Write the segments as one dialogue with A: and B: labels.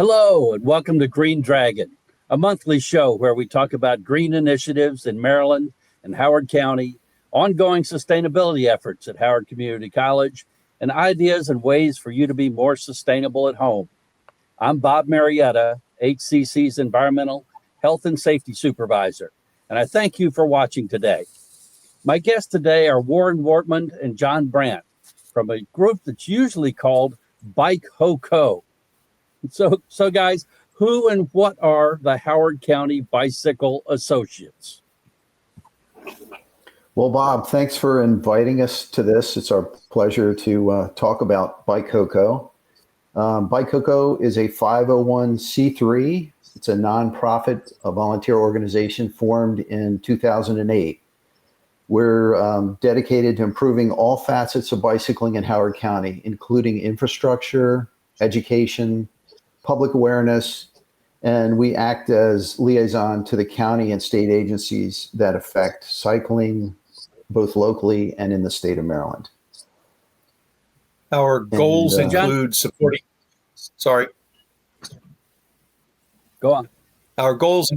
A: Hello, and welcome to Green Dragon, a monthly show where we talk about green initiatives in Maryland and Howard County, ongoing sustainability efforts at Howard Community College, and ideas and ways for you to be more sustainable at home. I'm Bob Marietta, HCC's Environmental Health and Safety Supervisor, and I thank you for watching today. My guests today are Warren Wortman and John Brandt from a group that's usually called Bike Ho-Co. So guys, who and what are the Howard County Bicycle Associates?
B: Well, Bob, thanks for inviting us to this. It's our pleasure to talk about Bike Ho-Co. Bike Ho-Co is a 501c3. It's a nonprofit, a volunteer organization formed in 2008. We're dedicated to improving all facets of bicycling in Howard County, including infrastructure, education, public awareness, and we act as liaison to the county and state agencies that affect cycling, both locally and in the state of Maryland.
C: Our goals include supporting. Sorry.
A: Go on.
C: Our goals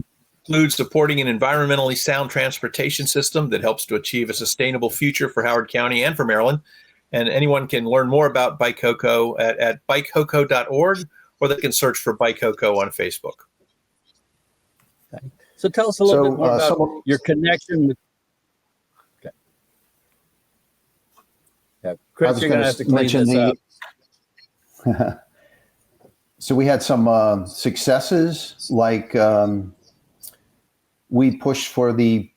C: include supporting an environmentally sound transportation system that helps to achieve a sustainable future for Howard County and for Maryland. And anyone can learn more about Bike Ho-Co at bikehoco.org, or they can search for Bike Ho-Co on Facebook.
A: Okay. So tell us a little bit more about your connection with. Okay. Yeah, Chris, you're going to have to clean this up.
B: So we had some successes, like we pushed for the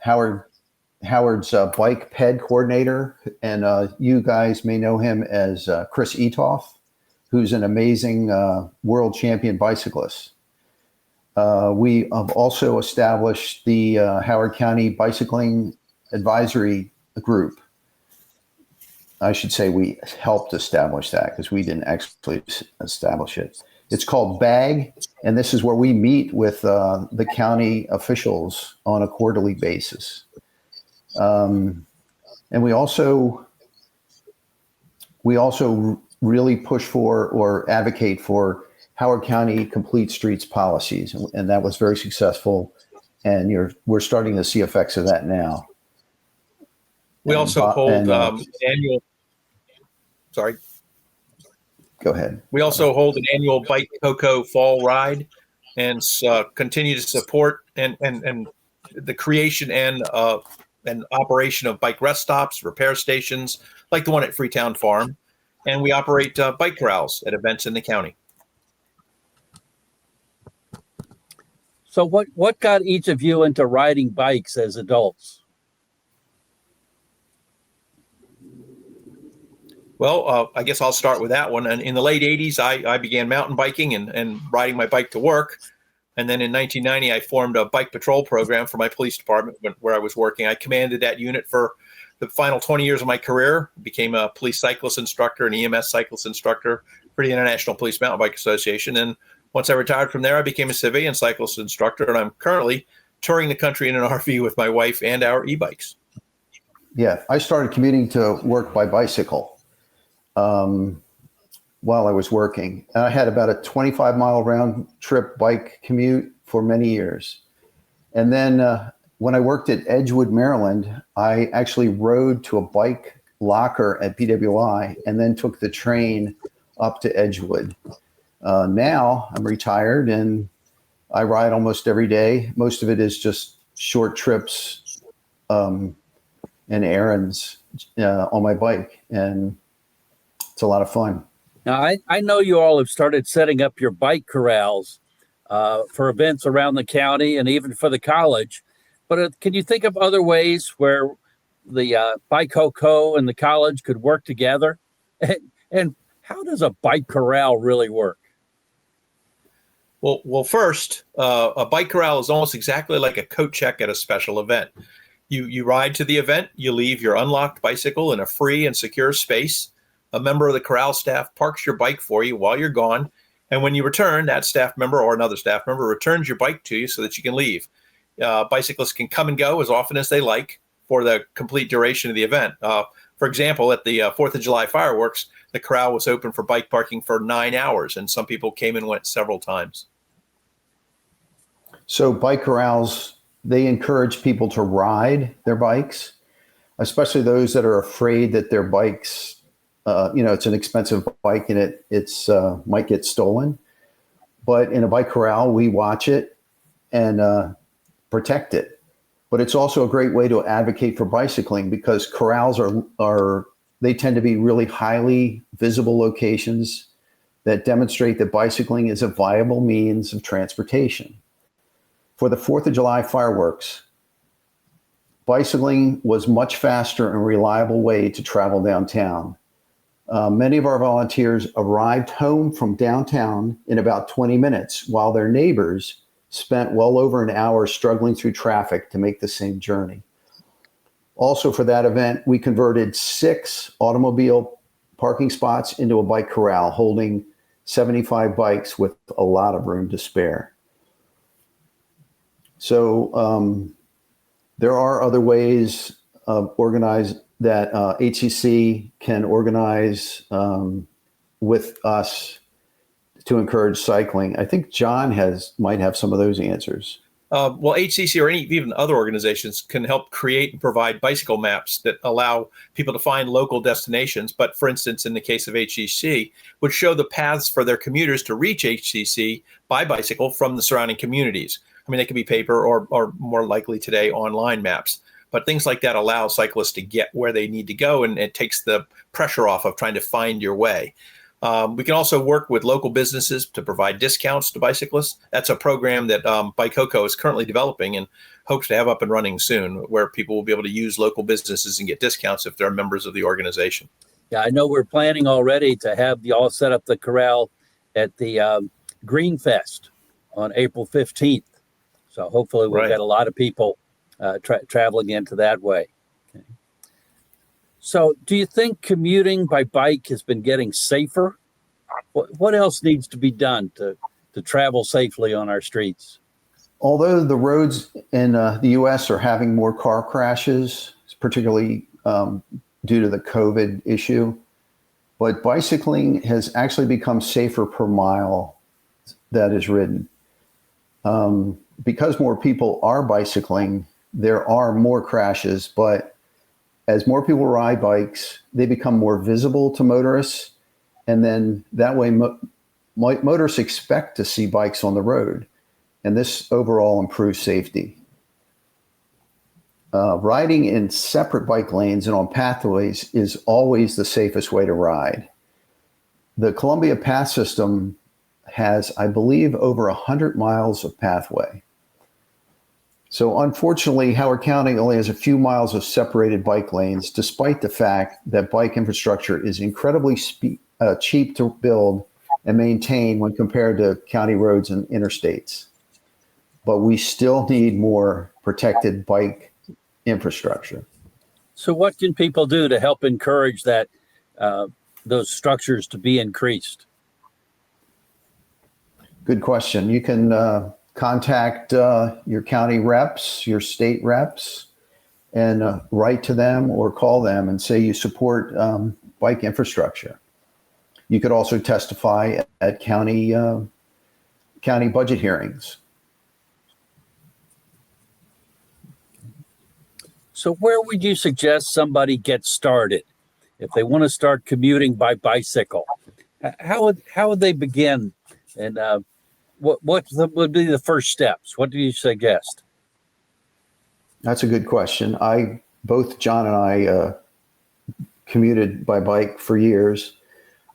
B: Howard's bike ped coordinator, and you guys may know him as Chris Etoff, who's an amazing world champion bicyclist. We have also established the Howard County Bicycling Advisory Group. I should say we helped establish that because we didn't actually establish it. It's called BAG, and this is where we meet with the county officials on a quarterly basis. And we also really push for or advocate for Howard County complete streets policies, and that was very successful. And we're starting to see effects of that now.
C: We also hold annual. Sorry.
B: Go ahead.
C: We also hold an annual Bike Ho-Co fall ride, and continue to support and the creation and operation of bike rest stops, repair stations, like the one at Freetown Farm, and we operate bike corrals at events in the county.
A: So what got each of you into riding bikes as adults?
C: Well, I guess I'll start with that one. And in the late 80s, I began mountain biking and riding my bike to work. And then in 1990, I formed a bike patrol program for my police department where I was working. I commanded that unit for the final 20 years of my career, became a police cyclist instructor and EMS cyclist instructor for the International Police Mountain Bike Association. And once I retired from there, I became a civilian cyclist instructor, and I'm currently touring the country in an RV with my wife and our e-bikes.
B: Yeah, I started commuting to work by bicycle while I was working. And I had about a 25-mile round trip bike commute for many years. And then when I worked at Edgewood, Maryland, I actually rode to a bike locker at PWI and then took the train up to Edgewood. Now I'm retired and I ride almost every day. Most of it is just short trips and errands on my bike, and it's a lot of fun.
A: Now, I know you all have started setting up your bike corrals for events around the county and even for the college. But can you think of other ways where the Bike Ho-Co and the college could work together? And how does a bike corral really work?
C: Well, first, a bike corral is almost exactly like a coat check at a special event. You ride to the event, you leave your unlocked bicycle in a free and secure space. A member of the corral staff parks your bike for you while you're gone. And when you return, that staff member or another staff member returns your bike to you so that you can leave. Bicyclists can come and go as often as they like for the complete duration of the event. For example, at the 4th of July fireworks, the corral was open for bike parking for 9 hours, and some people came and went several times.
B: So bike corrals, they encourage people to ride their bikes, especially those that are afraid that their bikes, it's an expensive bike and it's might get stolen. But in a bike corral, we watch it and protect it. But it's also a great way to advocate for bicycling, because corrals they tend to be really highly visible locations that demonstrate that bicycling is a viable means of transportation. For the 4th of July fireworks, bicycling was much faster and reliable way to travel downtown. Many of our volunteers arrived home from downtown in about 20 minutes, while their neighbors spent well over an hour struggling through traffic to make the same journey. Also, for that event, we converted 6 automobile parking spots into a bike corral, holding 75 bikes with a lot of room to spare. So there are other ways of organize that HCC can organize with us to encourage cycling. I think John might have some of those answers.
C: Well, HCC or even other organizations can help create and provide bicycle maps that allow people to find local destinations. But for instance, in the case of HCC, would show the paths for their commuters to reach HCC by bicycle from the surrounding communities. I mean, they could be paper or more likely today online maps. But things like that allow cyclists to get where they need to go, and it takes the pressure off of trying to find your way. We can also work with local businesses to provide discounts to bicyclists. That's a program that BikeCoco is currently developing and hopes to have up and running soon, where people will be able to use local businesses and get discounts if they're members of the organization.
A: Yeah, I know we're planning already to have y'all set up the corral at the Green Fest on April 15th. So hopefully we'll get a lot of people traveling into that way. Okay. So do you think commuting by bike has been getting safer? What else needs to be done to travel safely on our streets?
B: Although the roads in the U.S. are having more car crashes, particularly due to the COVID issue, but bicycling has actually become safer per mile that is ridden. Because more people are bicycling, there are more crashes, but as more people ride bikes, they become more visible to motorists. And then that way, motorists expect to see bikes on the road. And this overall improves safety. Riding in separate bike lanes and on pathways is always the safest way to ride. The Columbia Path System has, I believe, over 100 miles of pathway. So unfortunately, Howard County only has a few miles of separated bike lanes, despite the fact that bike infrastructure is incredibly cheap to build and maintain when compared to county roads and interstates. But we still need more protected bike infrastructure.
A: So what can people do to help encourage that those structures to be increased?
B: Good question. You can contact your county reps, your state reps, and write to them or call them and say you support bike infrastructure. You could also testify at county budget hearings.
A: So where would you suggest somebody get started if they want to start commuting by bicycle? How would they begin? And what would be the first steps? What do you suggest?
B: That's a good question. Both John and I commuted by bike for years.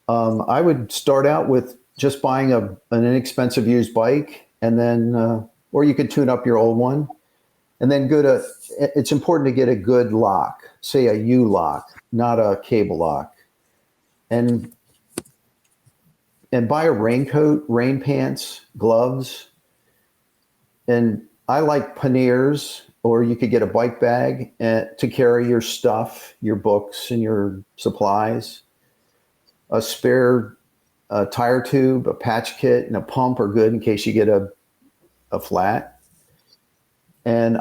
B: I would start out with just buying an inexpensive used bike, and then, or you could tune up your old one, and then it's important to get a good lock, say a U-lock, not a cable lock, and buy a raincoat, rain pants, gloves. And I like panniers, or you could get a bike bag to carry your stuff, your books and your supplies. A spare tire tube, a patch kit, and a pump are good in case you get a flat. And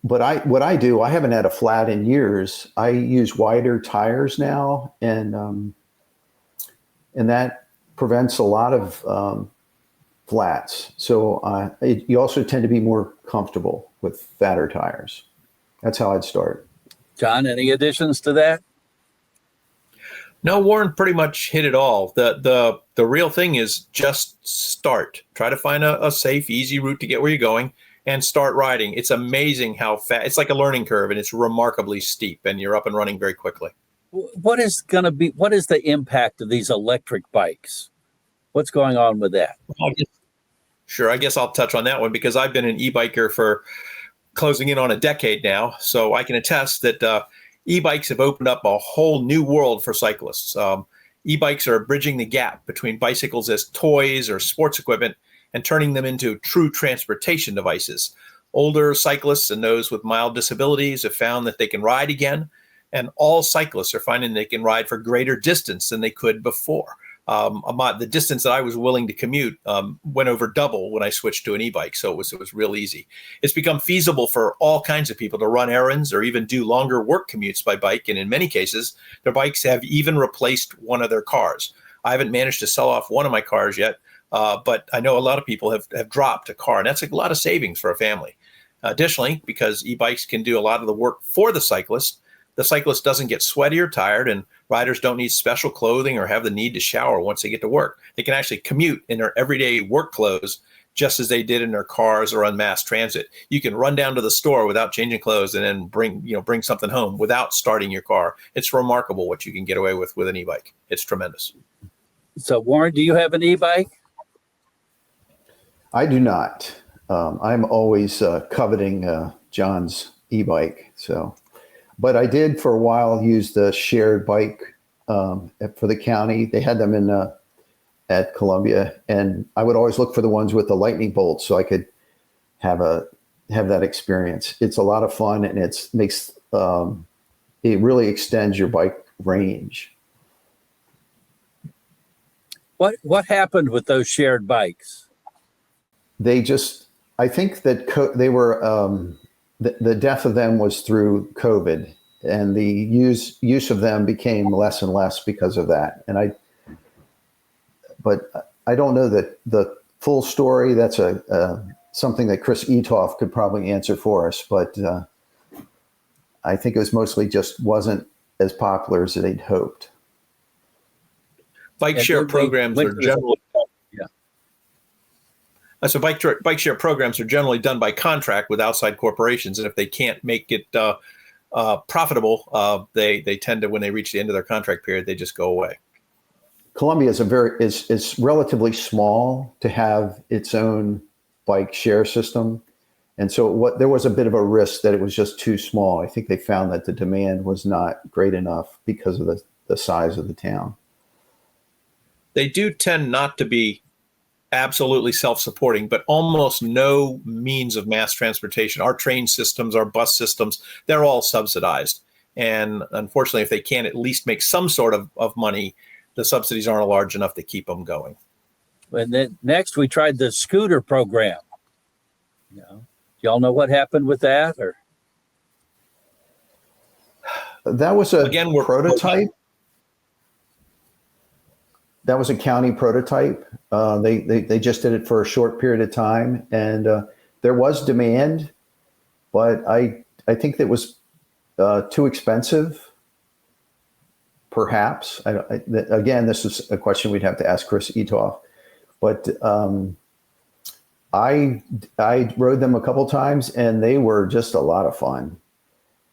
B: what I do, I haven't had a flat in years. I use wider tires now, and and that prevents a lot of flats. So you also tend to be more comfortable with fatter tires. That's how I'd start.
A: John, any additions to that?
C: No, Warren pretty much hit it all. The real thing is just start. Try to find a safe, easy route to get where you're going and start riding. It's amazing how fast. It's like a learning curve, and it's remarkably steep, and you're up and running very quickly.
A: What is the impact of these electric bikes? What's going on with that?
C: I guess I'll touch on that one because I've been an e-biker for closing in on a decade now. So I can attest that e-bikes have opened up a whole new world for cyclists. E-bikes are bridging the gap between bicycles as toys or sports equipment and turning them into true transportation devices. Older cyclists and those with mild disabilities have found that they can ride again, and all cyclists are finding they can ride for greater distance than they could before. The distance that I was willing to commute went over double when I switched to an e-bike, so it was real easy. It's become feasible for all kinds of people to run errands or even do longer work commutes by bike, and in many cases, their bikes have even replaced one of their cars. I haven't managed to sell off one of my cars yet, but I know a lot of people have dropped a car, and that's a lot of savings for a family. Additionally, because e-bikes can do a lot of the work for the cyclist doesn't get sweaty or tired, and riders don't need special clothing or have the need to shower once they get to work. They can actually commute in their everyday work clothes just as they did in their cars or on mass transit. You can run down to the store without changing clothes and then bring something home without starting your car. It's remarkable what you can get away with an e-bike. It's tremendous.
A: So, Warren, do you have an e-bike?
B: I do not. I'm always coveting John's e-bike. But I did for a while use the shared bike for the county. They had them at Columbia, and I would always look for the ones with the lightning bolts so I could have that experience. It's a lot of fun, and it really extends your bike range.
A: What happened with those shared bikes?
B: I think that they were. The death of them was through COVID, and the use of them became less and less because of that. But I don't know that the full story. That's something that Chris Etoff could probably answer for us. But I think it was mostly just wasn't as popular as they'd hoped.
C: Bike share programs are generally. So bike share programs are generally done by contract with outside corporations, and if they can't make it profitable, they tend to, when they reach the end of their contract period, they just go away.
B: Columbia is relatively small to have its own bike share system, and so there was a bit of a risk that it was just too small. I think they found that the demand was not great enough because of the size of the town.
C: They do tend not to be absolutely self-supporting, but almost no means of mass transportation. Our train systems, our bus systems, they're all subsidized. And unfortunately, if they can't at least make some sort of money, the subsidies aren't large enough to keep them going.
A: And then next we tried the scooter program. Do y'all know what happened with that? Or
B: that was a prototype. That was a county prototype. They just did it for a short period of time, and there was demand, but I think that was too expensive. Perhaps. Again, this is a question we'd have to ask Chris Etoff. But I rode them a couple times, and they were just a lot of fun.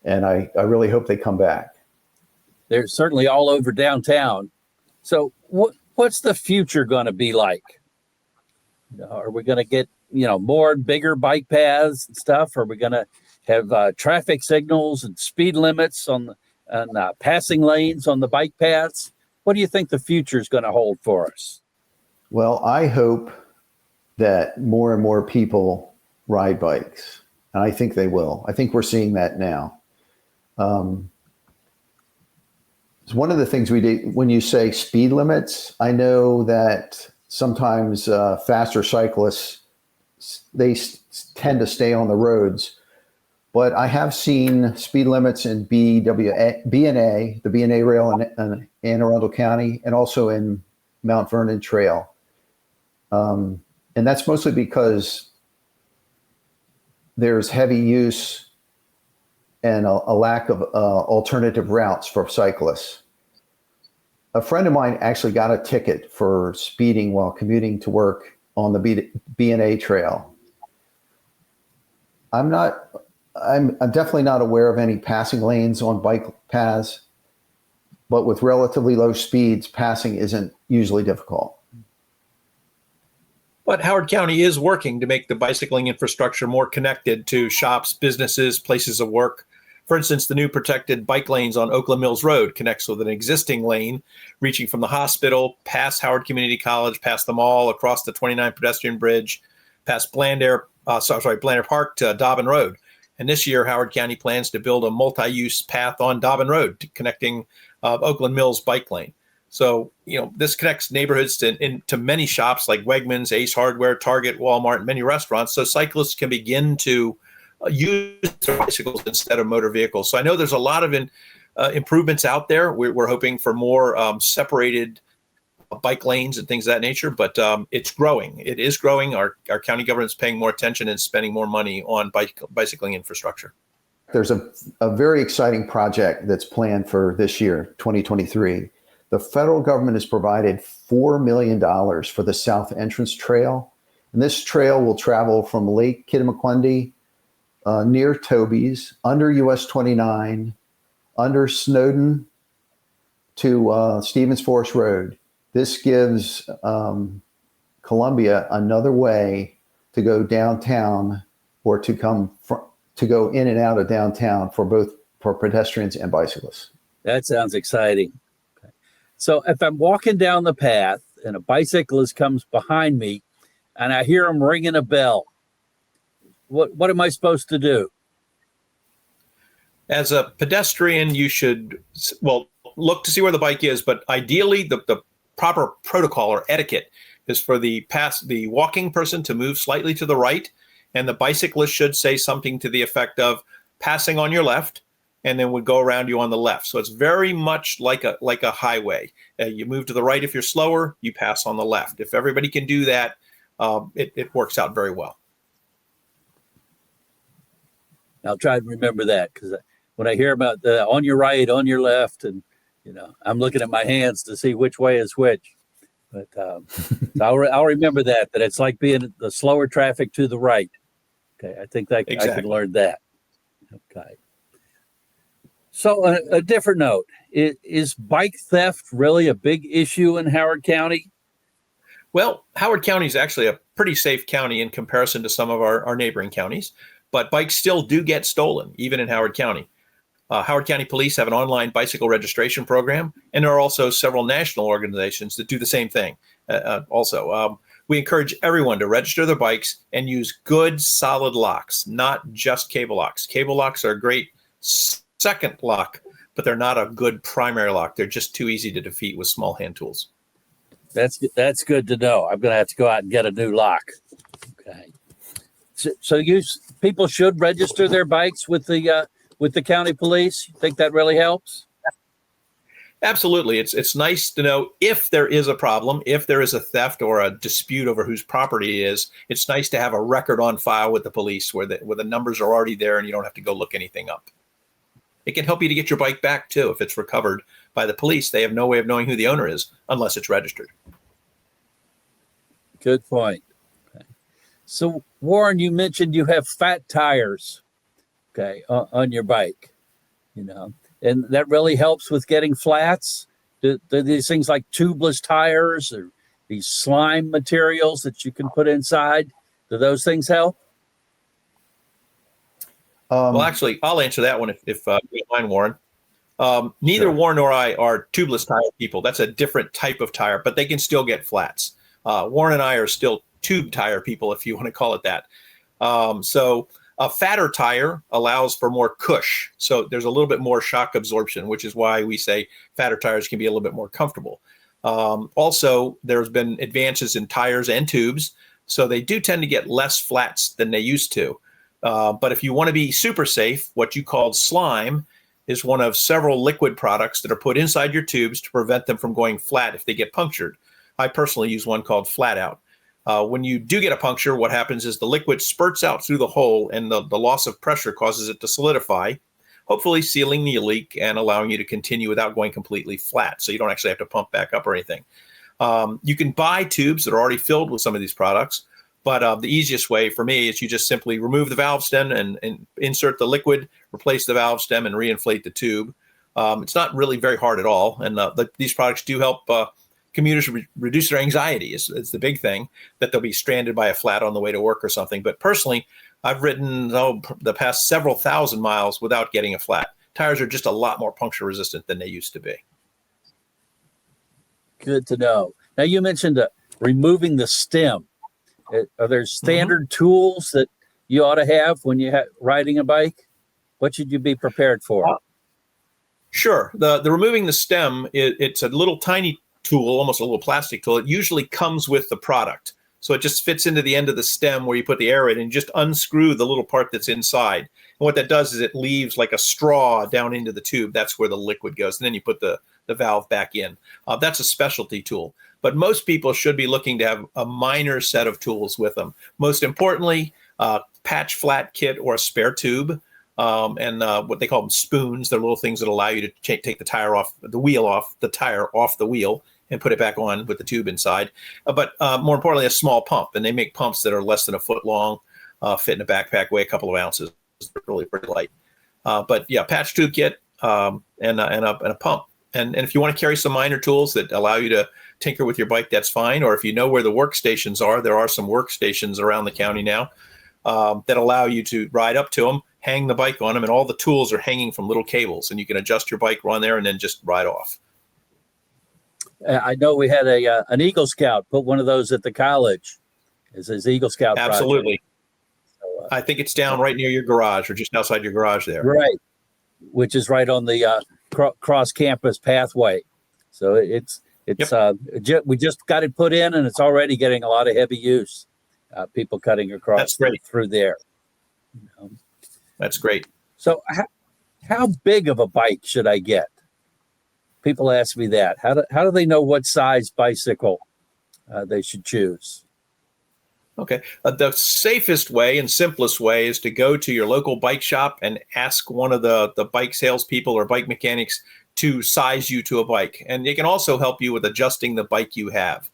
B: And I really hope they come back.
A: They're certainly all over downtown. So what's the future going to be like? Are we going to get more bigger bike paths and stuff? Are we going to have traffic signals and speed limits on passing lanes on the bike paths? What do you think the future is going to hold for us?
B: Well, I hope that more and more people ride bikes, and I think they will. I think we're seeing that now. It's one of the things we do when you say speed limits. I know that sometimes faster cyclists, they tend to stay on the roads, but I have seen speed limits in B&A, the B&A rail in Anne Arundel County, and also in Mount Vernon Trail. And that's mostly because there's heavy use and a lack of alternative routes for cyclists. A friend of mine actually got a ticket for speeding while commuting to work on the B&A Trail. I'm definitely not aware of any passing lanes on bike paths, but with relatively low speeds, passing isn't usually difficult.
C: But Howard County is working to make the bicycling infrastructure more connected to shops, businesses, places of work. For instance, the new protected bike lanes on Oakland Mills Road connects with an existing lane reaching from the hospital, past Howard Community College, past the mall, across the 29 pedestrian bridge, past Blandair Park to Dobbin Road. And this year, Howard County plans to build a multi-use path on Dobbin Road connecting Oakland Mills bike lane. So, this connects neighborhoods to many shops like Wegmans, Ace Hardware, Target, Walmart, and many restaurants. So cyclists can begin to use their bicycles instead of motor vehicles. So I know there's a lot of improvements out there. We're hoping for more separated bike lanes and things of that nature, but it's growing. It is growing. Our county government is paying more attention and spending more money on bicycling infrastructure.
B: There's a very exciting project that's planned for this year, 2023. The federal government has provided $4 million for the South Entrance Trail. And this trail will travel from Lake Kittamaqundi, near Toby's, under US 29, under Snowden to Stevens Forest Road. This gives Columbia another way to go downtown or to go in and out of downtown for pedestrians and bicyclists.
A: That sounds exciting. Okay. So if I'm walking down the path and a bicyclist comes behind me and I hear him ringing a bell, what am I supposed to do?
C: As a pedestrian, you should, look to see where the bike is, but ideally the proper protocol or etiquette is for the walking person to move slightly to the right, and the bicyclist should say something to the effect of passing on your left, and then would go around you on the left. So it's very much like a highway. You move to the right if you're slower, you pass on the left. If everybody can do that, it works out very well.
A: I'll try to remember that, because when I hear about the on your right, on your left, and I'm looking at my hands to see which way is which. But so I'll remember that it's like being the slower traffic to the right. Okay, I think that exactly. I can learn that. Okay. So a different note, is bike theft really a big issue in Howard County?
C: Well, Howard County is actually a pretty safe county in comparison to some of our neighboring counties, but bikes still do get stolen, even in Howard County. Howard County Police have an online bicycle registration program, and there are also several national organizations that do the same thing. We encourage everyone to register their bikes and use good, solid locks, not just cable locks. Cable locks are a great second lock, but they're not a good primary lock. They're just too easy to defeat with small hand tools.
A: That's good to know. I'm going to have to go out and get a new lock. Okay. So people should register their bikes with the county police. You think that really helps?
C: Absolutely. It's nice to know if there is a problem, if there is a theft or a dispute over whose property it is. It's nice to have a record on file with the police where the numbers are already there and you don't have to go look anything up. It can help you to get your bike back too. If it's recovered by the police, they have no way of knowing who the owner is unless it's registered.
A: Good point. Okay. So Warren, you mentioned you have fat tires, okay, on your bike, and that really helps with getting flats. Do these things like tubeless tires or these slime materials that you can put inside, do those things help?
C: Well, actually, I'll answer that one if you don't mind, Warren. Neither
A: Sure. Warren
C: or I are tubeless tire people. That's a different type of tire, but they can still get flats. Warren and I are still tube tire people, if you want to call it that. So a fatter tire allows for more cush. So there's a little bit more shock absorption, which is why we say fatter tires can be a little bit more comfortable. Also, there's been advances in tires and tubes, so they do tend to get less flats than they used to. But if you want to be super safe, what you called slime is one of several liquid products that are put inside your tubes to prevent them from going flat if they get punctured. I personally use one called Flat Out. When you do get a puncture, what happens is the liquid spurts out through the hole, and the loss of pressure causes it to solidify, hopefully sealing the leak and allowing you to continue without going completely flat. So you don't actually have to pump back up or anything. You can buy tubes that are already filled with some of these products, but the easiest way for me is you just simply remove the valve stem and insert the liquid, replace the valve stem, and reinflate the tube. It's not really very hard at all, and these products do help commuters reduce their anxiety. It's the big thing, that they'll be stranded by a flat on the way to work or something. But personally, I've ridden the past several thousand miles without getting a flat. Tires are just a lot more puncture resistant than they used to be.
A: Good to know. Now, you mentioned removing the stem. Are there standard tools that you ought to have when you're riding a bike? What should you be prepared for?
C: Sure. The removing the stem, it's a little tiny tool, almost a little plastic tool. It usually comes with the product. So it just fits into the end of the stem where you put the air in, and just unscrew the little part that's inside. And what that does is it leaves like a straw down into the tube. That's where the liquid goes. And then you put the valve back in. That's a specialty tool. But most people should be looking to have a minor set of tools with them. Most importantly, patch flat kit or a spare tube. And what they call them spoons. They're little things that allow you to take the tire off the wheel and put it back on with the tube inside. But more importantly, a small pump. And they make pumps that are less than a foot long, fit in a backpack, weigh a couple of ounces. They're really pretty light. But yeah, patch tube kit and a pump. And if you want to carry some minor tools that allow you to tinker with your bike, that's fine. Or if you know where the workstations are, there are some workstations around the county now that allow you to ride up to them, hang the bike on them, and all the tools are hanging from little cables, and you can adjust your bike, run there, and then just ride off.
A: I know we had an Eagle Scout put one of those at the college. Is his Eagle Scout project.
C: Absolutely.
A: So,
C: I think it's down right near your garage or just outside your garage there.
A: right, which is right on the cross campus pathway. So it's we just got it put in, and it's already getting a lot of heavy use. People cutting across through there. You know.
C: That's great.
A: So how big of a bike should I get? People ask me that. How do they know what size bicycle they should choose?
C: Okay. The safest way and simplest way is to go to your local bike shop and ask one of the bike salespeople or bike mechanics to size you to a bike. And they can also help you with adjusting the bike you have.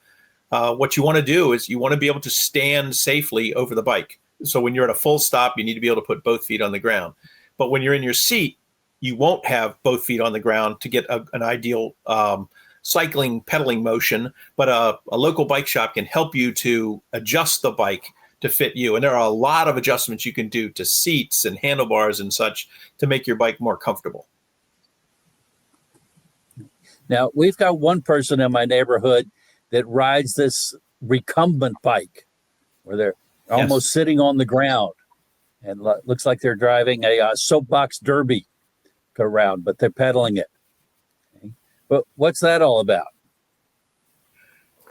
C: What you want to do is you want to be able to stand safely over the bike. So when you're at a full stop, you need to be able to put both feet on the ground. But when you're in your seat, you won't have both feet on the ground to get an ideal cycling pedaling motion. But a local bike shop can help you to adjust the bike to fit you. And there are a lot of adjustments you can do to seats and handlebars and such to make your bike more comfortable.
A: Now, we've got one person in my neighborhood that rides this recumbent bike where they're almost sitting on the ground, and looks like they're driving a soapbox derby around, but they're pedaling it. Okay. But what's that all about?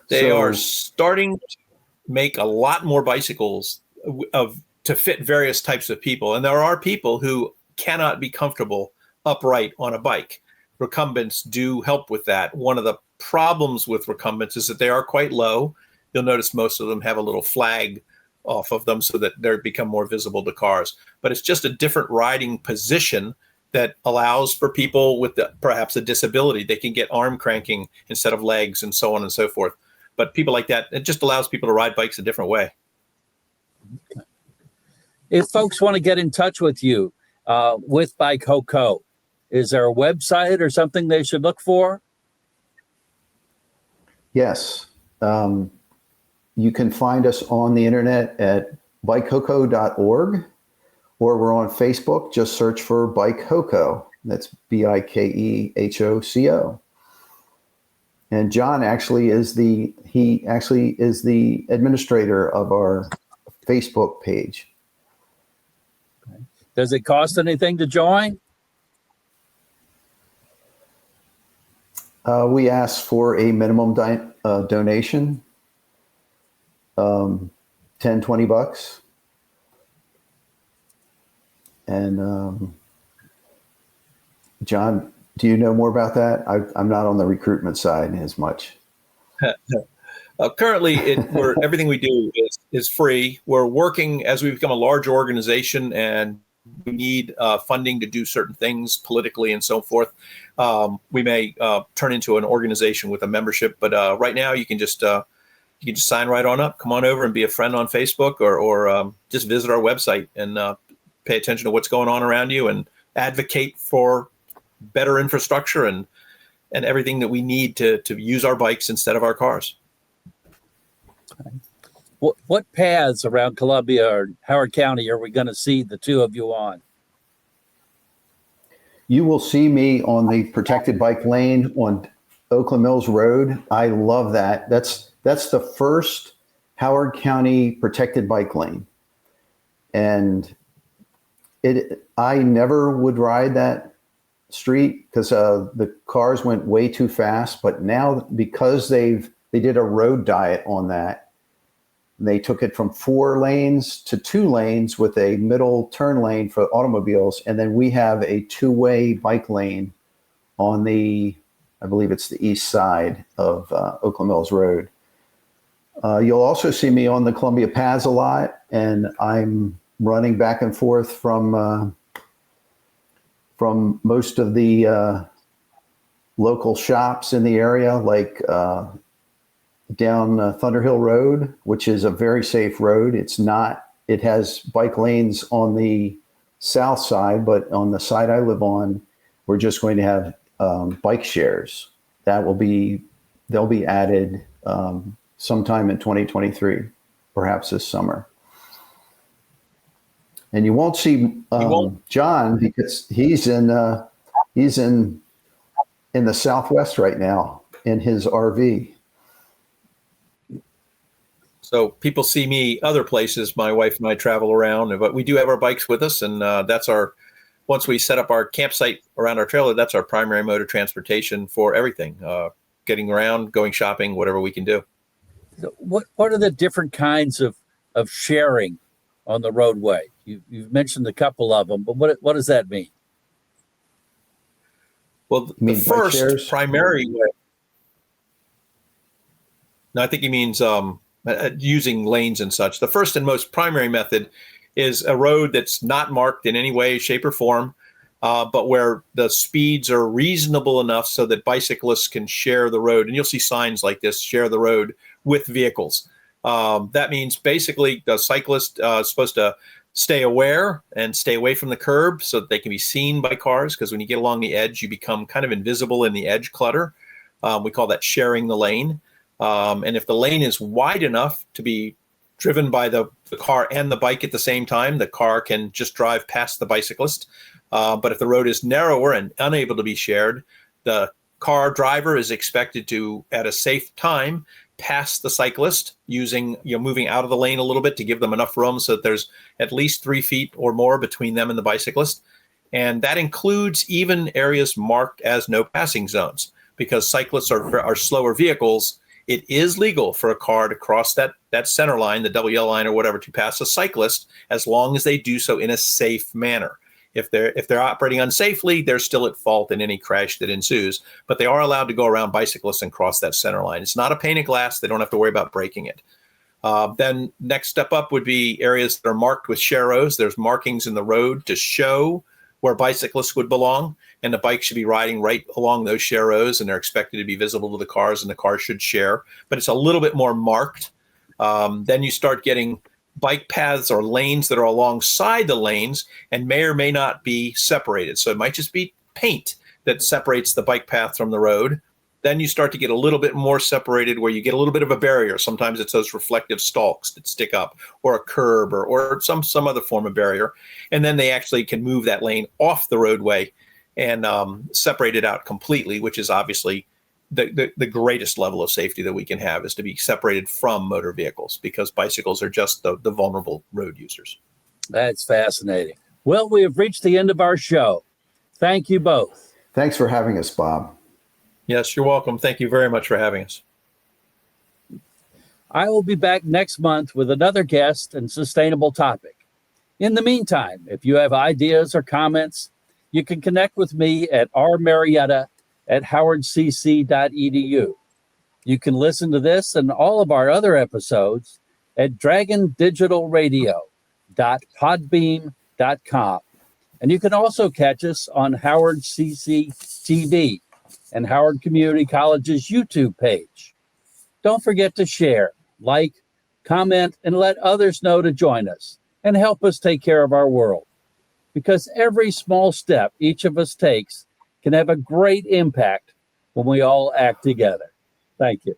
C: They are starting to make a lot more bicycles to fit various types of people. And there are people who cannot be comfortable upright on a bike. Recumbents do help with that. One of the problems with recumbents is that they are quite low. You'll notice most of them have a little flag off of them so that they become more visible to cars. But it's just a different riding position that allows for people with perhaps a disability. They can get arm cranking instead of legs and so on and so forth. But people like that, it just allows people to ride bikes a different way.
A: If folks want to get in touch with you with Bike Hoco, is there a website or something they should look for?
B: Yes. You can find us on the internet at bikehoco.org, or we're on Facebook. Just search for Bike Hoco. That's BIKEHOCO. And John actually is the administrator of our Facebook page.
A: Okay. Does it cost anything to join?
B: We ask for a minimum donation, $10-20. And John, do you know more about that? I'm not on the recruitment side as much.
C: Currently, everything we do is free. We're working as we become a large organization, and we need funding to do certain things politically and so forth. We may turn into an organization with a membership, but right now you can just sign right on up. Come on over and be a friend on Facebook, or just visit our website and pay attention to what's going on around you and advocate for better infrastructure and everything that we need to use our bikes instead of our cars.
A: What paths around Columbia or Howard County are we going to see the two of you on?
B: You will see me on the protected bike lane on Oakland Mills Road. I love that. That's the first Howard County protected bike lane. And I never would ride that street because the cars went way too fast. But now, because they did a road diet on that, they took it from 4 lanes to 2 lanes with a middle turn lane for automobiles. And then we have a 2-way bike lane on I believe it's the east side of Oakland Mills Road. You'll also see me on the Columbia Paths a lot, and I'm running back and forth from most of the local shops in the area, like down Thunderhill Road, which is a very safe road. It has bike lanes on the south side, but on the side I live on, we're just going to have bike shares. They'll be added sometime in 2023, perhaps this summer. And you won't see John because he's in the Southwest right now in his RV.
C: So people see me other places. My wife and I travel around, but we do have our bikes with us, and once we set up our campsite around our trailer, that's our primary mode of transportation for everything, getting around, going shopping, whatever we can do.
A: What are the different kinds of sharing on the roadway? You've mentioned a couple of them, but what does that mean?
C: Well, the first primary way. No, I think he means using lanes and such. The first and most primary method is a road that's not marked in any way, shape, or form, but where the speeds are reasonable enough so that bicyclists can share the road. And you'll see signs like this, share the road with vehicles. That means basically the cyclist is supposed to stay aware and stay away from the curb so that they can be seen by cars, because when you get along the edge, you become kind of invisible in the edge clutter. We call that sharing the lane. And if the lane is wide enough to be driven by the car and the bike at the same time, the car can just drive past the bicyclist. But if the road is narrower and unable to be shared, the car driver is expected to, at a safe time, pass the cyclist moving out of the lane a little bit to give them enough room so that there's at least 3 feet or more between them and the bicyclist. And that includes even areas marked as no passing zones, because cyclists are slower vehicles. It is legal for a car to cross that center line, the double yellow line or whatever, to pass a cyclist, as long as they do so in a safe manner. If they're operating unsafely, they're still at fault in any crash that ensues, but they are allowed to go around bicyclists and cross that center line. It's not a pane of glass. They don't have to worry about breaking it. Then next step up would be areas that are marked with sharrows. There's markings in the road to show where bicyclists would belong, and the bike should be riding right along those sharrows, and they're expected to be visible to the cars, and the cars should share, but it's a little bit more marked. Then you start getting bike paths or lanes that are alongside the lanes and may or may not be separated. So it might just be paint that separates the bike path from the road. Then you start to get a little bit more separated, where you get a little bit of a barrier. Sometimes it's those reflective stalks that stick up, or a curb, or some other form of barrier. And then they actually can move that lane off the roadway and separate it out completely, which is obviously the greatest level of safety that we can have, is to be separated from motor vehicles, because bicycles are just the vulnerable road users.
A: That's fascinating. Well, we have reached the end of our show. Thank you both.
B: Thanks for having us, Bob.
C: Yes, you're welcome. Thank you very much for having us.
A: I will be back next month with another guest and sustainable topic. In the meantime, if you have ideas or comments, you can connect with me at rmarietta@howardcc.edu. You can listen to this and all of our other episodes at dragondigitalradio.podbeam.com. And you can also catch us on Howard CC TV and Howard Community College's YouTube page. Don't forget to share, like, comment, and let others know to join us and help us take care of our world. Because every small step each of us takes can have a great impact when we all act together. Thank you.